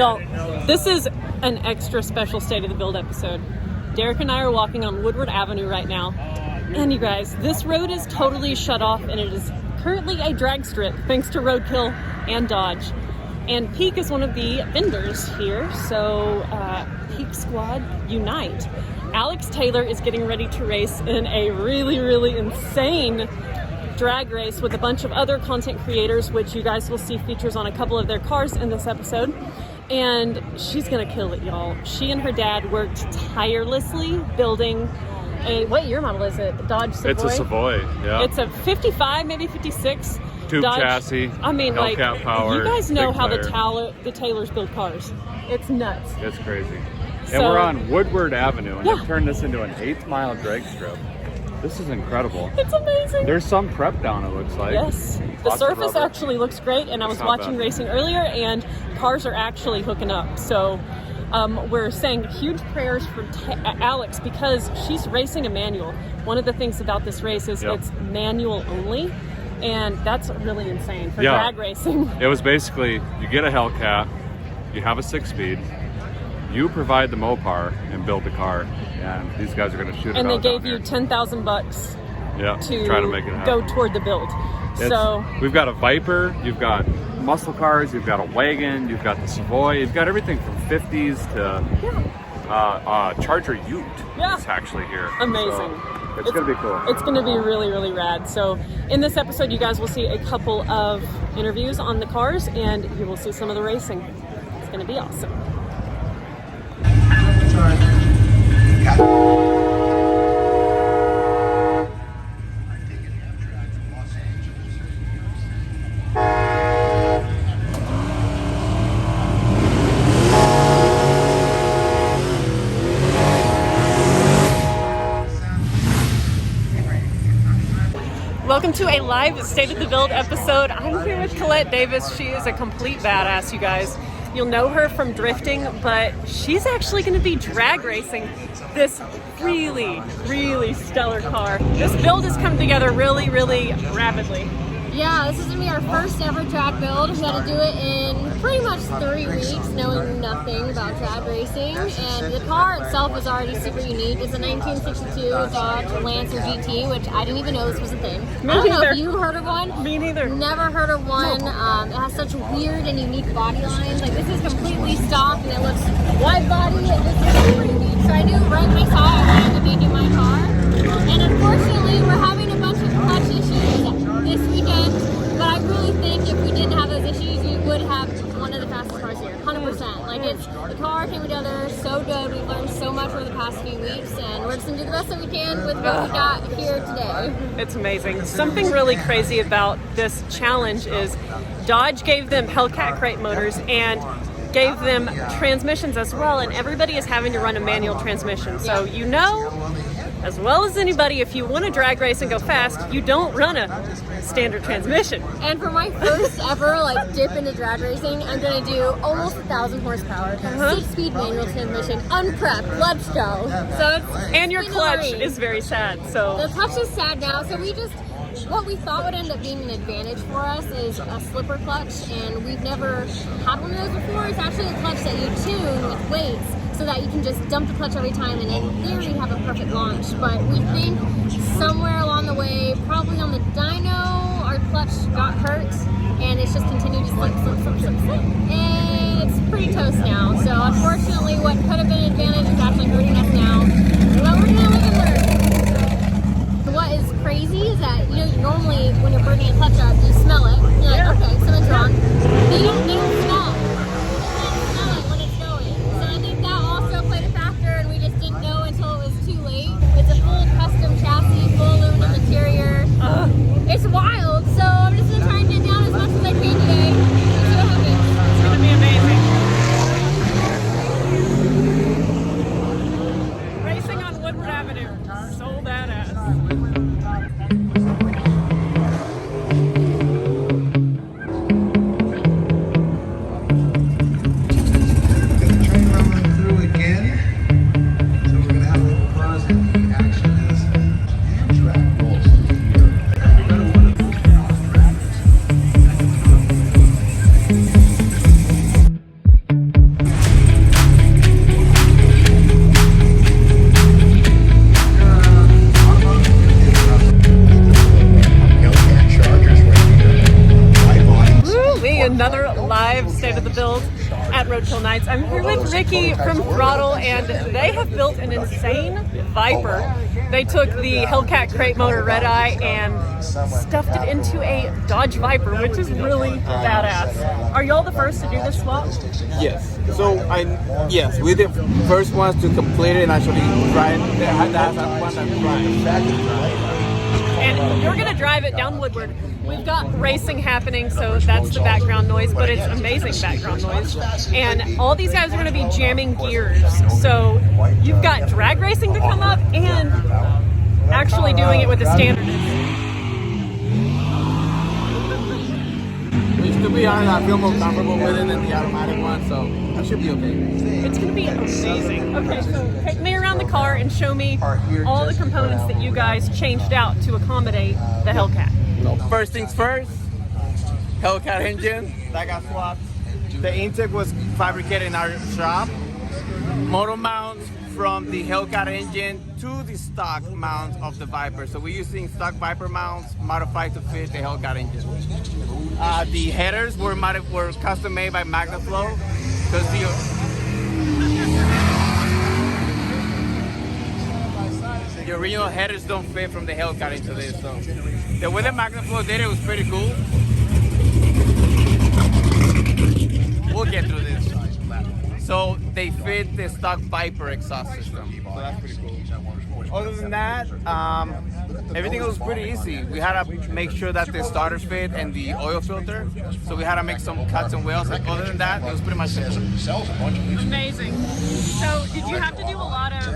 Y'all, this is an extra special State of the Build episode. Derek and I are walking on Woodward Avenue right now. And you guys, this road is totally shut off and it is currently a drag strip thanks to Roadkill and Dodge. And Peak is one of the vendors here, so Peak Squad unite. Alex Taylor is getting ready to race in a really insane drag race with a bunch of other content creators, which you guys will see features on a couple of their cars in this episode. And she's gonna kill it, y'all. She and her dad worked tirelessly building a, what year model is it? Dodge Savoy? It's a Savoy, yeah. It's a 55, maybe 56. Tube Dodge chassis, I mean, like, power, you guys know how player. the Taylors build cars. It's nuts. It's crazy. So, and we're on Woodward Avenue, and yeah. they've turned this into an 8-mile drag strip. This is incredible. It's amazing. There's some prep down, it looks like. Yes. The surface actually looks great, and I was It's not watching bad. racing earlier, and cars are actually hooking up. So we're saying huge prayers for Alex because she's racing a manual. One of the things about this race is it's manual only, and that's really insane for drag racing. It was basically, you get a Hellcat, you have a 6-speed, you provide the Mopar and build the car, and these guys are going to shoot it and out they gave down you here. $10,000 to try to make it happen. go toward the build. So we've got a Viper, you've got muscle cars, you've got a wagon, you've got the Savoy, you've got everything from 50s to Charger Ute. It's actually here. Amazing. So it's going to be cool. It's going to be really rad. So in this episode, you guys will see a couple of interviews on the cars, and you will see some of the racing. It's going to be awesome. Welcome to a live State of the Build episode. I'm here with Colette Davis. She is a complete badass, you guys. You'll know her from drifting, but she's actually going to be drag racing this really stellar car. This build has come together really rapidly. Yeah, this is going to be our first ever drag build. We had to do it in pretty much 3 weeks, knowing nothing about drag racing. And the car itself is already super unique. It's a 1962 Dodge Lancer GT, which I didn't even know this was a thing. Me I don't know neither. if you heard of one. Me neither. Never heard of one. It has such weird and unique body lines. Like, this is completely stock and it looks wide body. It's super unique. So I knew right when I saw it, I wanted to make it my car. And unfortunately, we're having a bunch of clutch issues this weekend, but I really think if we didn't have those issues, we would have one of the fastest cars here, 100%. Like, the car came together so good. We've learned so much over the past few weeks, and we're just gonna do the best that we can with what we got here today. It's amazing. Something really crazy about this challenge is Dodge gave them Hellcat crate motors and gave them transmissions as well, and everybody is having to run a manual transmission. So you know, as well as anybody, if you want to drag race and go fast, you don't run a standard transmission. And for my first ever dip into drag racing, I'm gonna do almost 1,000 horsepower, 6-speed manual transmission, unprepped. Let's go. So and your clutch is very sad. So the clutch is sad now. So what we thought would end up being an advantage for us is a slipper clutch, and we've never had one of those before. It's actually a clutch that you tune with weights, so that you can just dump the clutch every time and in theory have a perfect launch. But we think somewhere along the way, probably on the dyno, our clutch got hurt and it's just continued to slip. And it's pretty toast now. So unfortunately, what could have been an advantage is actually hurting us now. But we're gonna live and learn. What is crazy is that, normally when you're burning a clutch up, you smell it. You're like, okay, something's wrong. They don't smell. It's wild, so I'm just going to try and get down as much as I can today. See what happens. it's going to be amazing. at Roadkill Nights. I'm here with Ricky from Throtl, and they have built an insane Viper. They took the Hellcat crate motor Red Eye and stuffed it into a Dodge Viper, which is really badass. Are y'all the first to do this swap? Yes. So yes, we're the first ones to complete it and actually drive. That's one that drive. And you're gonna drive it down Woodward. We've got racing happening, so that's the background noise, but it's amazing background noise. And all these guys are gonna be jamming gears. So you've got drag racing to come up and actually doing it with the standard. Which, to be honest, I feel more comfortable with it than the automatic one, so that should be okay. It's gonna be amazing. Okay, so take me around the car and show me all the components that you guys changed out to accommodate the Hellcat. First things first, Hellcat engine that got swapped. The intake was fabricated in our shop. Motor mounts from the Hellcat engine to the stock mount of the Viper. So we're using stock Viper mounts modified to fit the Hellcat engine. The headers were custom made by MagnaFlow because the original headers don't fit from the Hellcat into this. So the way the MagnaFlow did it was pretty cool. We'll get through this. So they fit the stock Viper exhaust system. So that's pretty cool. Other than that, everything was pretty easy. We had to make sure that the starter fit and the oil filter. So we had to make some cuts and welds. Other than that, it was pretty much simple. Amazing. So did you have to do a lot of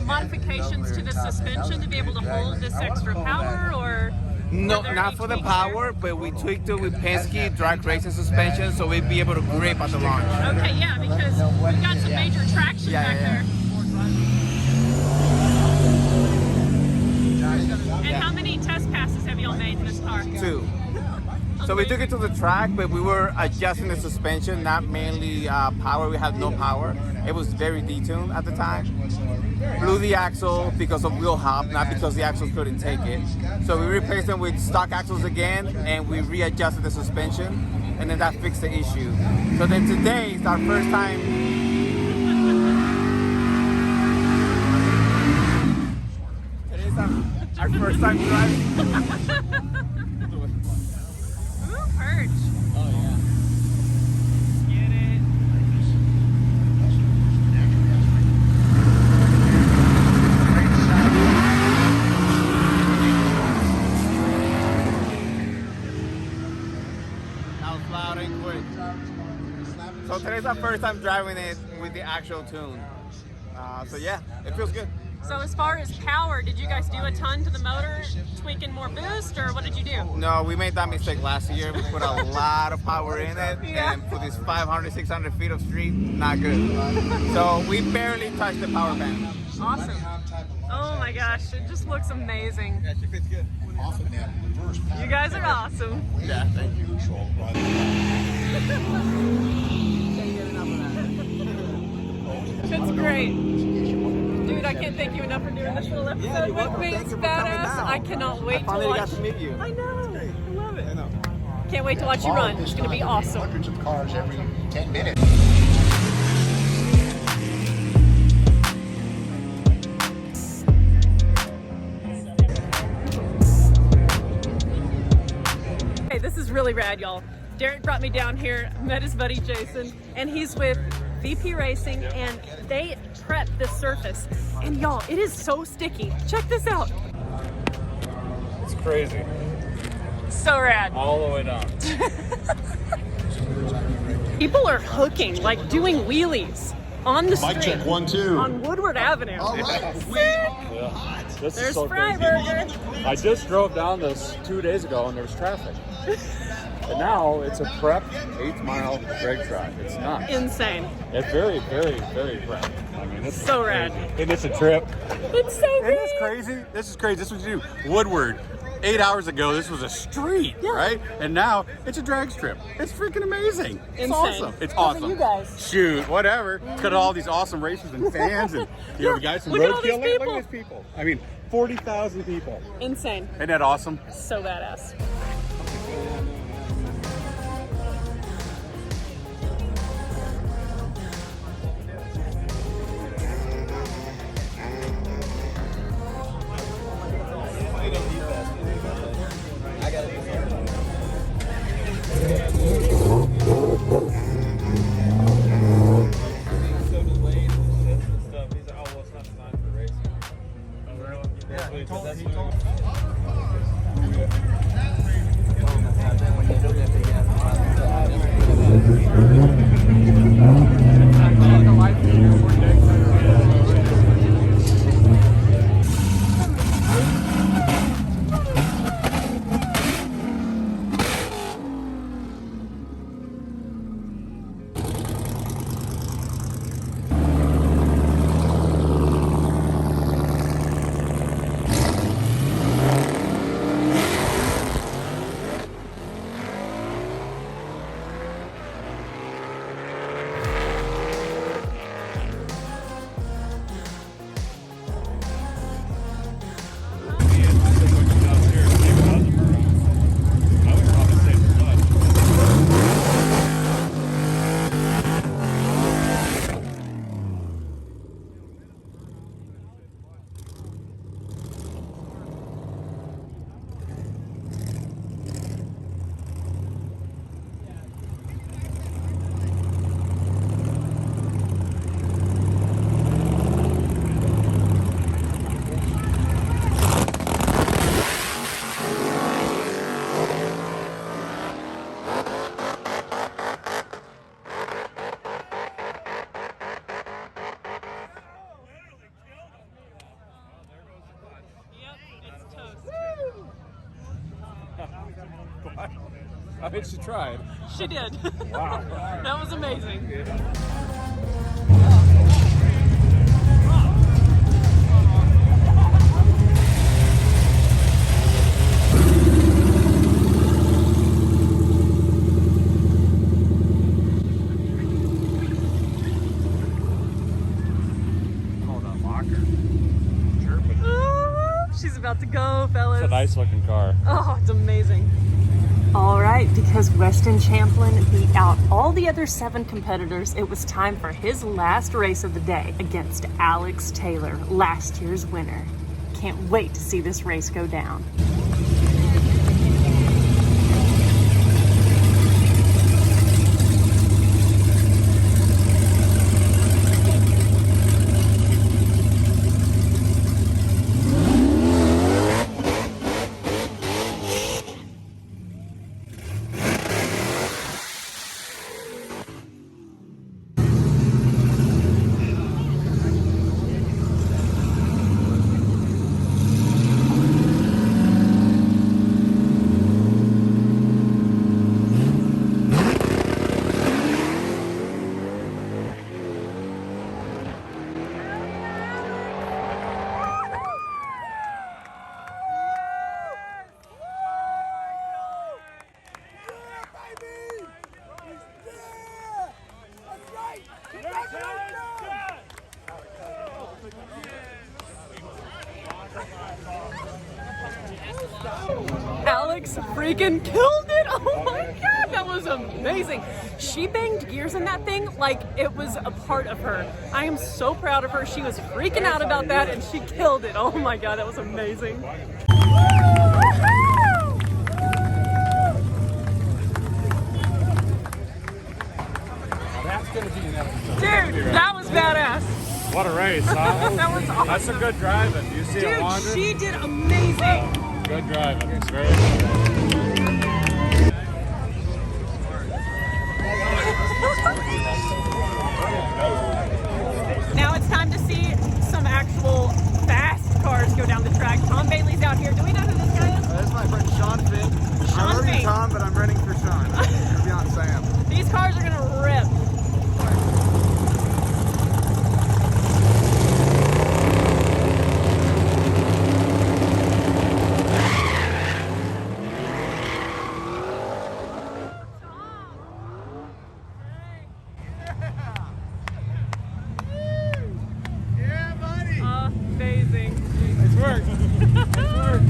modifications to the suspension to be able to hold this extra power, or? No, not for the power, but we tweaked it with Penske drag racing suspension so we'd be able to grip at the launch. Okay, yeah, because we've got some major traction back there. And how many test passes have y'all made in this car? 2. So we took it to the track, but we were adjusting the suspension, not mainly power. We had no power. It was very detuned at the time. Blew the axle because of wheel hop, not because the axles couldn't take it. So we replaced them with stock axles again, and we readjusted the suspension, and then that fixed the issue. So then today is our first time. Today's our first time driving. Ooh, perch. Oh yeah. Get it. That was loud and quick. So today's our first time driving it with the actual tune. So yeah, it feels good. So as far as power, did you guys do a ton to the motor, tweaking more boost, or what did you do? No, we made that mistake last year. We put a lot of power in it, Yeah. and for these 500, 600 feet of street, not good. So we barely touched the power band. Awesome. Oh my gosh, it just looks amazing. Yeah, she fits good. You guys are awesome. Yeah, thank you. It's great. Dude, I can't thank you enough for doing this little episode with me. It's badass. I cannot wait to finally watch. got to meet you. I know. I love it. I know. Can't wait to watch you run. It's going to be awesome. Hundreds of cars every 10 minutes. Hey, this is really rad, y'all. Derek brought me down here, met his buddy Jason, and he's with VP Racing, and they prep the surface. And y'all, it is so sticky. Check this out. It's crazy. So rad. All the way down. People are hooking, like doing wheelies on the street. Mic check 1, 2. On Woodward Avenue. All right. Sick. Yeah. This There's is so Fry crazy. Burger. I just drove down this 2 days ago and there was traffic. And now it's a prep 8-mile drag track. It's nuts. Insane. It's very, very, very prep. I mean, it's So rad. And it's a trip. It's so Isn't good. this crazy? This is crazy. This is what you do. Woodward. 8 hours ago, this was a street, Yeah. right? And now it's a drag strip. It's freaking amazing. It's Insane. awesome. It's Look at awesome. you guys. Shoot, whatever. Cut at all these awesome racers and fans, and you know, we got some Look at all these roadkill. Look people. at these people. I mean, 40,000 people. Insane. Isn't that awesome? So badass. I think she tried. She did. Wow. That was amazing. She's about to go, fellas. It's a nice looking car. Oh, it's amazing. All right, because Weston Champlin beat out all the other 7 competitors, it was time for his last race of the day against Alex Taylor, last year's winner. Can't wait to see this race go down. Alex freaking killed it! Oh my god, that was amazing! She banged gears in that thing like it was a part of her. I am so proud of her. She was freaking out about that and she killed it. Oh my god, that was amazing. That's gonna be an episode. Dude, that was badass. What a race, huh? That was awesome. That's some good driving. You see it wander? Dude, she did amazing. Good driving. It's very good. Now it's time to see some actual fast cars go down the track. Tom Bailey's out here. Do we know who this guy is? That's my friend Sean Fink. Sean I'm running Fink. Tom, but I'm running for Sean. I'm gonna be on Sam. These cars are gonna rip. Yeah, buddy. Amazing. Nice work. Nice work.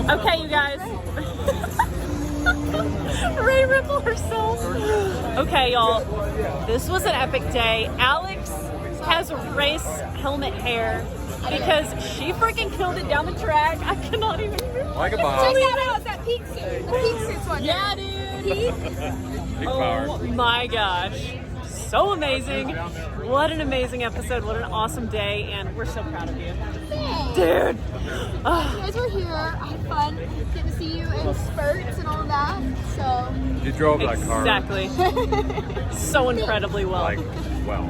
Okay, you guys. Ray Ripple herself. Okay, y'all. This was an epic day. Alex has race helmet hair because she freaking killed it down the track. I cannot even. Like a Check boss. that out, it's that peak suit. The peak suit's one. Yeah, dude. Big power. Oh my gosh. So amazing. What an amazing episode. What an awesome day. And we're so proud of you. Thanks. Dude. You guys were here. I had fun getting to see you in spurts and all that. So You drove that car Exactly. So incredibly well. like well.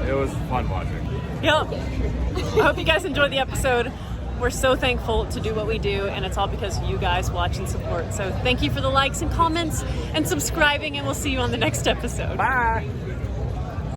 It was fun watching. Yep. I hope you guys enjoyed the episode. We're so thankful to do what we do, and it's all because you guys watch and support. So thank you for the likes and comments and subscribing, and we'll see you on the next episode. Bye.